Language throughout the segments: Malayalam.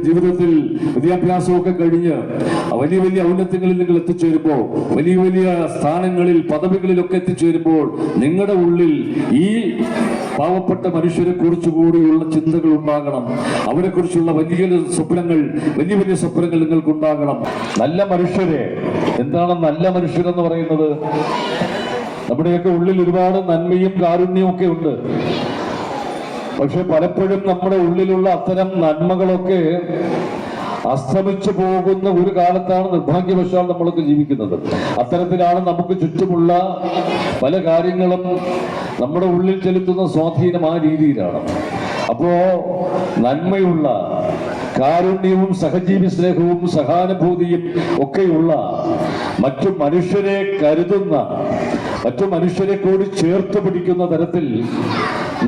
ജീവിതത്തിൽ വിദ്യാഭ്യാസമൊക്കെ കഴിഞ്ഞ് വലിയ വലിയ ഔന്നത്യങ്ങളിൽ നിങ്ങൾ എത്തിച്ചേരുമ്പോൾ, വലിയ വലിയ സ്ഥാനങ്ങളിൽ പദവികളിലൊക്കെ എത്തിച്ചേരുമ്പോൾ നിങ്ങളുടെ ഉള്ളിൽ ഈ പാവപ്പെട്ട മനുഷ്യരെ കുറിച്ച് കൂടിയുള്ള ചിന്തകൾ ഉണ്ടാകണം. അവരെ കുറിച്ചുള്ള വലിയ സ്വപ്നങ്ങൾ നിങ്ങൾക്കുണ്ടാകണം. നല്ല മനുഷ്യരെ, എന്താണ് നല്ല മനുഷ്യരെന്ന് പറയുന്നത്? നമ്മുടെയൊക്കെ ഉള്ളിൽ ഒരുപാട് നന്മയും കാരുണ്യവും ഒക്കെ ഉണ്ട്. പക്ഷെ പലപ്പോഴും നമ്മുടെ ഉള്ളിലുള്ള അത്തരം നന്മകളൊക്കെ അസ്തമിച്ചു പോകുന്ന ഒരു കാലത്താണ് നിർഭാഗ്യവശാൽ നമ്മളൊക്കെ ജീവിക്കുന്നത്. അത്തരത്തിലാണ് നമുക്ക് ചുറ്റുമുള്ള പല കാര്യങ്ങളും നമ്മുടെ ഉള്ളിൽ ചെലുത്തുന്ന സ്വാധീനം ആ രീതിയിലാണ്. അപ്പോ നന്മയുള്ള, കാരുണ്യവും സഹജീവി സ്നേഹവും സഹാനുഭൂതിയും ഒക്കെയുള്ള, മറ്റു മനുഷ്യരെ കരുതുന്ന, മറ്റു മനുഷ്യരെ കൂടി ചേർത്ത് പിടിക്കുന്ന തരത്തിൽ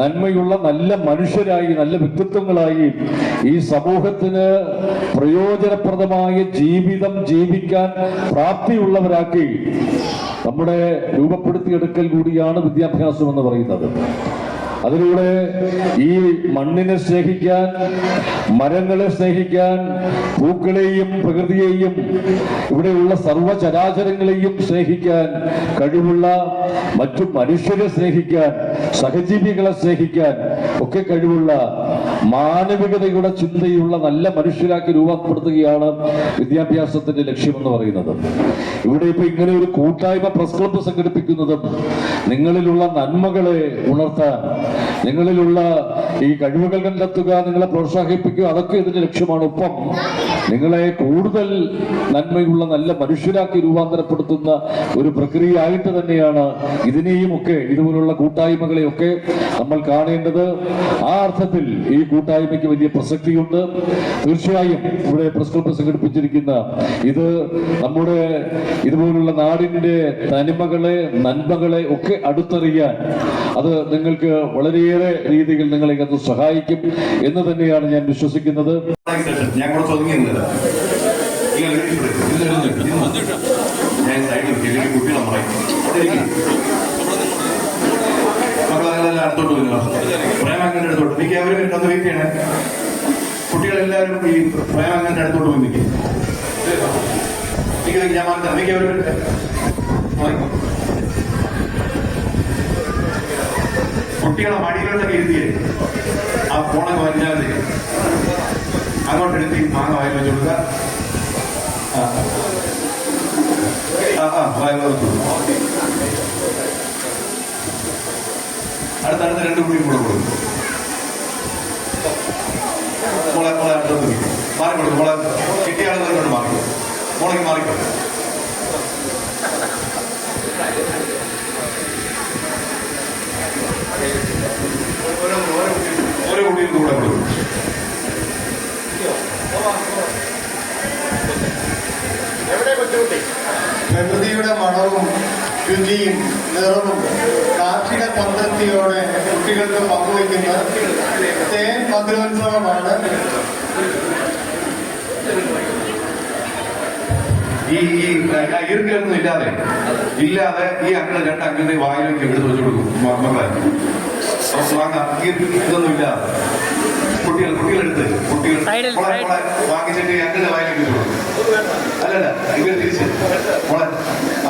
നന്മയുള്ള നല്ല മനുഷ്യരായി, നല്ല വ്യക്തിത്വങ്ങളായി ഈ സമൂഹത്തിന് പ്രയോജനപ്രദമായ ജീവിതം ജീവിക്കാൻ പ്രാപ്തിയുള്ളവരാക്കി നമ്മുടെ രൂപപ്പെടുത്തിയെടുക്കൽ കൂടിയാണ് വിദ്യാഭ്യാസം എന്ന് പറയുന്നത്. അതിലൂടെ ഈ മണ്ണിനെ സ്നേഹിക്കാൻ, മരങ്ങളെ സ്നേഹിക്കാൻ, പൂക്കളെയും പ്രകൃതിയെയും ഇവിടെയുള്ള സർവചരാചരങ്ങളെയും സ്നേഹിക്കാൻ കഴിവുള്ള, മറ്റു മനുഷ്യരെ സ്നേഹിക്കാൻ, സഹജീവികളെ സ്നേഹിക്കാൻ ഒക്കെ കഴിവുള്ള, മാനവികതയുടെ ചിന്തയുള്ള നല്ല മനുഷ്യരാക്കി രൂപപ്പെടുത്തുകയാണ് വിദ്യാഭ്യാസത്തിന്റെ ലക്ഷ്യമെന്ന് പറയുന്നത്. ഇവിടെ ഇപ്പൊ ഇങ്ങനെ ഒരു കൂട്ടായ്മ പ്രസ് ക്ലബ്ബ് സംഘടിപ്പിക്കുന്നതും നിങ്ങളിലുള്ള നന്മകളെ ഉണർത്താൻ, നിങ്ങളിലുള്ള ഈ കഴിവുകൾ കണ്ടെത്തുക, നിങ്ങളെ പ്രോത്സാഹിപ്പിക്കുക, അതൊക്കെ ഇതിന്റെ ലക്ഷ്യമാണ്. ഒപ്പം നിങ്ങളെ കൂടുതൽ നന്മയുള്ള നല്ല മനുഷ്യരാക്കി രൂപാന്തരപ്പെടുത്തുന്ന ഒരു പ്രക്രിയ ആയിട്ട് തന്നെയാണ് ഇതിനെയും ഒക്കെ, ഇതുപോലുള്ള കൂട്ടായ്മകളെയൊക്കെ നമ്മൾ കാണേണ്ടത്. ആ അർത്ഥത്തിൽ ഈ കൂട്ടായ്മയ്ക്ക് വലിയ പ്രസക്തിയുണ്ട്. തീർച്ചയായും ഇവിടെ പ്രസ് ക്ലബ്ബ് സംഘടിപ്പിച്ചിരിക്കുന്ന ഇത് നമ്മുടെ ഇതുപോലുള്ള നാടിന്റെ തനിമകളെ, നന്മകളെ ഒക്കെ അടുത്തറിയാൻ അത് നിങ്ങൾക്ക് വളരെയേറെ രീതിയിൽ നിങ്ങളെ അത് സഹായിക്കും എന്ന് തന്നെയാണ് ഞാൻ വിശ്വസിക്കുന്നത്. കുട്ടികളെല്ലാവരും ഈ പ്രേമങ്ങളുടെ അടുത്തോട്ട് പോയി നിൽക്കും. ഞാൻ മാറ്റാം. കുട്ടികളെ മടികളിലൊക്കെ ഇരുത്തിയേ ആ ഫോണൊക്കെ വച്ചാൽ മതി. അങ്ങോട്ട് എടുത്തി മാങ്ങ വായിൽ വെച്ച് കൊടുക്കുക. അടുത്തടുത്ത് രണ്ട് കുട്ടിയും കൂടെ കൊടുക്കും. മോളെ അടുത്തോട്ട് മാറിക്കൊടുക്കും. മോളെ കിട്ടിയ ആളുകളോട് മാറിക്കും. മോളേക്ക് മാറിക്കോ. ഓരോ കുട്ടികൾക്ക് കൂടെ കൊടുക്കും. പ്രകൃതിയുടെ മണവും രുചിയും നിറവും കാർഷിക സംതൃപ്തിയോടെ കുട്ടികൾക്ക് പങ്കുവയ്ക്കുന്ന തേൻ മധുരോത്സവമാണ് ഈ ഇരുക്കൊന്നും ഇല്ലാതെ ഈ അങ്കിള് രണ്ട് അങ്കിളിന്റെ വായിലേക്ക് എടുത്ത് വെച്ചു കൊടുക്കും. മക്കളെ ഇതൊന്നും ഇല്ലാതെ കുട്ടികളെടുത്ത് വാങ്ങിച്ചിട്ട് അങ്കിളിന്റെ വായിലേക്ക് വെച്ചു കൊടുക്കും. അല്ലല്ല, ഇവർ തിരിച്ച് മോളെ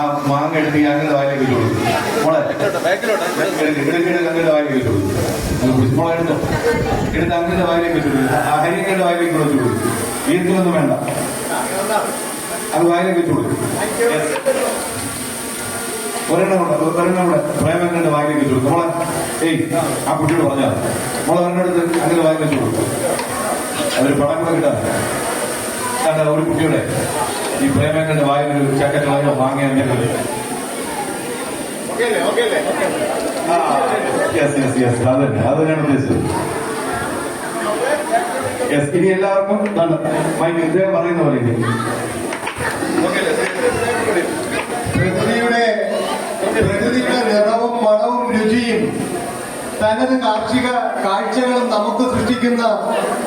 ആ മാങ്ങ എടുത്ത് ഈ അങ്കിളുടെ വായിലേക്ക് വെച്ചു കൊടുക്കും. മോളെ അങ്കിളുടെ വായിലേക്ക് വെച്ചു കൊടുക്കും. മോളെ എടുത്ത് അങ്കിളുടെ വായിലേക്ക് വെച്ചു കൊടുക്കും. ഹരിയങ്ങളുടെ വായിലേക്ക് വെച്ചു കൊടുക്കും. ഈർക്കൊന്നും വേണ്ട, അത് വായിലേക്ക് വെച്ചു കൊടുക്കും. ഒരെണ്ണം കൂടെ പ്രേമങ്ങളുടെ വായിലേക്ക് വെച്ചു കൊടുക്കും. മോളെ ആ കുട്ടിയോട് പറഞ്ഞാൽ മോളെ ഒരെണ്ണെടുത്ത് അങ്ങനെ വായിലേക്ക് വെച്ചു കൊടുക്കും. അതൊരു പണം കൂടെ കിട്ടാൻ ഒരു കുട്ടിയുടെ ഈ പ്രേമങ്ങളുടെ വായിൽ ചക്കച്ചളയോ വാങ്ങിയ അതന്നെയാണ് ഉദ്ദേശിച്ചത്. ഇനി എല്ലാവർക്കും ഇദ്ദേഹം പറയുന്ന പോലെ പ്രകൃതിയുടെ നിറവും മണവും രുചിയും തനത് കാർഷിക കാഴ്ചകളും നമുക്ക് സൃഷ്ടിക്കുന്ന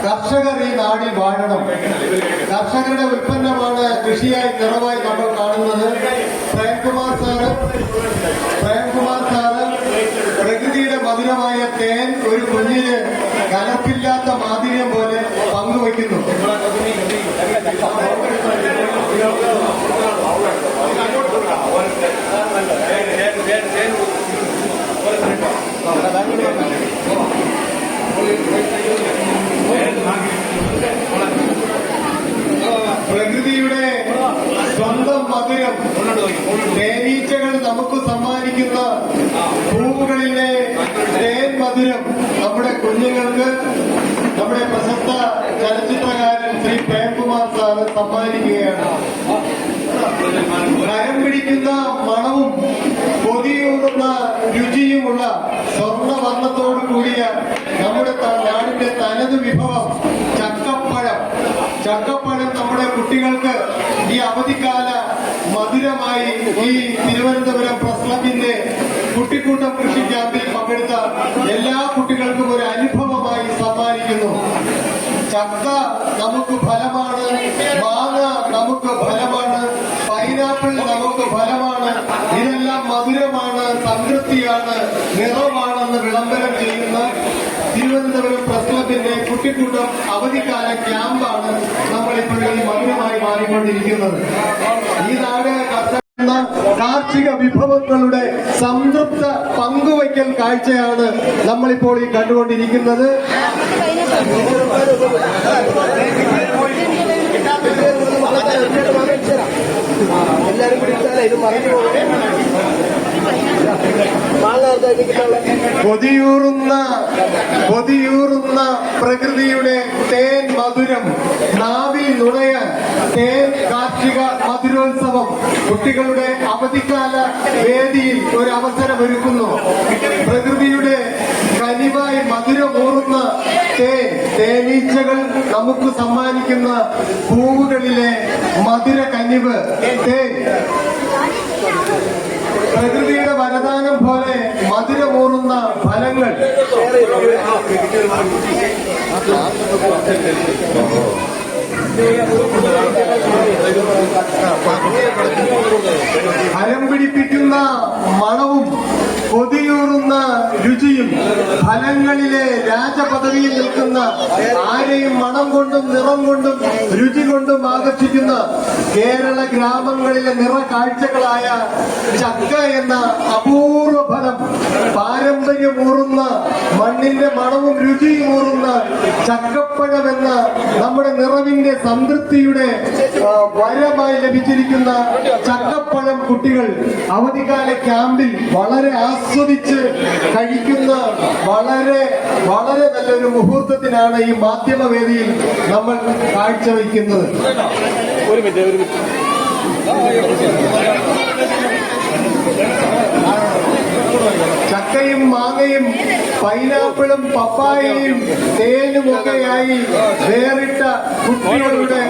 കർഷകർ ഈ നാടിൽ വാഴണം. കർഷകരുടെ ഉൽപ്പന്നമാണ് കൃഷിയായി നിറവായി നമ്മൾ കാണുന്നത്. പ്രേംകുമാർ സാറ് പ്രകൃതിയുടെ മധുരമായ തേൻ ഒരു കുഞ്ഞിന് കലർപ്പില്ലാത്ത മാധുര്യം പോലെ പങ്കുവയ്ക്കും. പങ്കുവയ്ക്കുന്നു. പ്രകൃതിയുടെ സ്വന്തം മധുരം തേനീച്ചകൾ നമുക്ക് സമ്മാനിക്കുന്ന പൂവുകളിലെ തേൻ മധുരം നമ്മുടെ കുഞ്ഞുങ്ങൾക്ക് നമ്മുടെ പ്രശസ്ത ചലച്ചിത്രകാരൻ ശ്രീ പ്രേംകുമാർ സാറ് സമ്മാനിക്കുകയാണ്. കരം പിടിക്കുന്ന മണവും കൊതിയൂറുന്ന രുചിയുമുള്ള സ്വർണ്ണവർണ്ണത്തോടു കൂടിയ നമ്മുടെ നാടിന്റെ തനത് വിഭവം ചക്കപ്പഴം നമ്മുടെ കുട്ടികൾക്ക് ഈ അവധിക്കാല മധുരമായി ഈ തിരുവനന്തപുരം പ്രസ് ക്ലബിന്റെ കുട്ടിക്കൂട്ടം കൃഷി ക്യാമ്പിൽ പങ്കെടുത്ത എല്ലാ കുട്ടികൾക്കും ഒരു അനുഭവമായി സമ്മാനിക്കുന്നു. ചക്ക നമുക്ക് ഫലമാണ്, മാങ്ങ നമുക്ക് ഫലമാണ്, പൈനാപ്പിൾ നമുക്ക് ഫലമാണ്. ഇതെല്ലാം മധുരമാണ്, സംതൃപ്തിയാണ്, നിറമാണെന്ന് വിളംബരം ചെയ്യുന്ന തിരുവനന്തപുരം പ്രസ് ക്ലബിന്റെ കുട്ടിക്കൂട്ടം അവധിക്കാല ക്യാമ്പാണ് നമ്മളിപ്പോഴും ഈ മധുരമായി മാറിക്കൊണ്ടിരിക്കുന്നത്. ഈ നാട് കാർഷിക വിഭവങ്ങളുടെ സംതൃപ്ത പങ്കുവയ്ക്കൽ കാഴ്ചയാണ് നമ്മളിപ്പോൾ ഈ കണ്ടുകൊണ്ടിരിക്കുന്നത്. എല്ലാരും പിടിച്ചാലേ ഇത് മറന്നു പോകേ. കൊതിയൂറുന്ന പ്രകൃതിയുടെ തേൻ മധുരം നാവിൽ നുണയാൻ തേൻ കാർഷിക മധുരോത്സവം കുട്ടികളുടെ അവധിക്കാല വേദിയിൽ ഒരു അവസരമൊരുക്കുന്നു. പ്രകൃതിയുടെ കനിവായി മധുരമൂറുന്ന തേനീച്ചകൾ നമുക്ക് സമ്മാനിക്കുന്ന പൂവുകളിലെ മധുര കനിവ് തേൻ പ്രകൃതിയുടെ വരദാനം പോലെ മധുരമൂറുന്ന ഫലങ്ങൾ ഹരം പിടിപ്പിക്കുന്ന മണവും കൊതിയൂറുന്ന രുചിയും ഫലങ്ങളിലെ രാജപദവിയിൽ നിൽക്കുന്ന ആരെയും മണം കൊണ്ടും നിറം കൊണ്ടും രുചി കൊണ്ടും ആകർഷിക്കുന്ന കേരള ഗ്രാമങ്ങളിലെ നിറ കാഴ്ചകളായ ചക്ക എന്ന അപൂർവ ഫലം, പാരമ്പര്യമൂറുന്ന മണ്ണിന്റെ മണവും രുചിയും ഊറുന്ന ചക്കപ്പഴം എന്ന നമ്മുടെ നിറവിന്റെ സംതൃപ്തിയുടെ വരമായി ലഭിച്ചിരിക്കുന്ന ചക്കപ്പഴം കുട്ടികൾ അവധിക്കാല ക്യാമ്പിൽ വളരെ ആസ്വദിച്ച് കഴിക്കുന്ന വളരെ വളരെ നല്ലൊരു മുഹൂർത്തത്തിനാണ് ഈ മാധ്യമവേദിയിൽ നമ്മൾ കാഴ്ചവെക്കുന്നത്. ചക്കയും മാങ്ങയും പൈനാപ്പിളും പപ്പായയും തേനുമൊക്കെയായി വേറിട്ട കുട്ടികളുടെ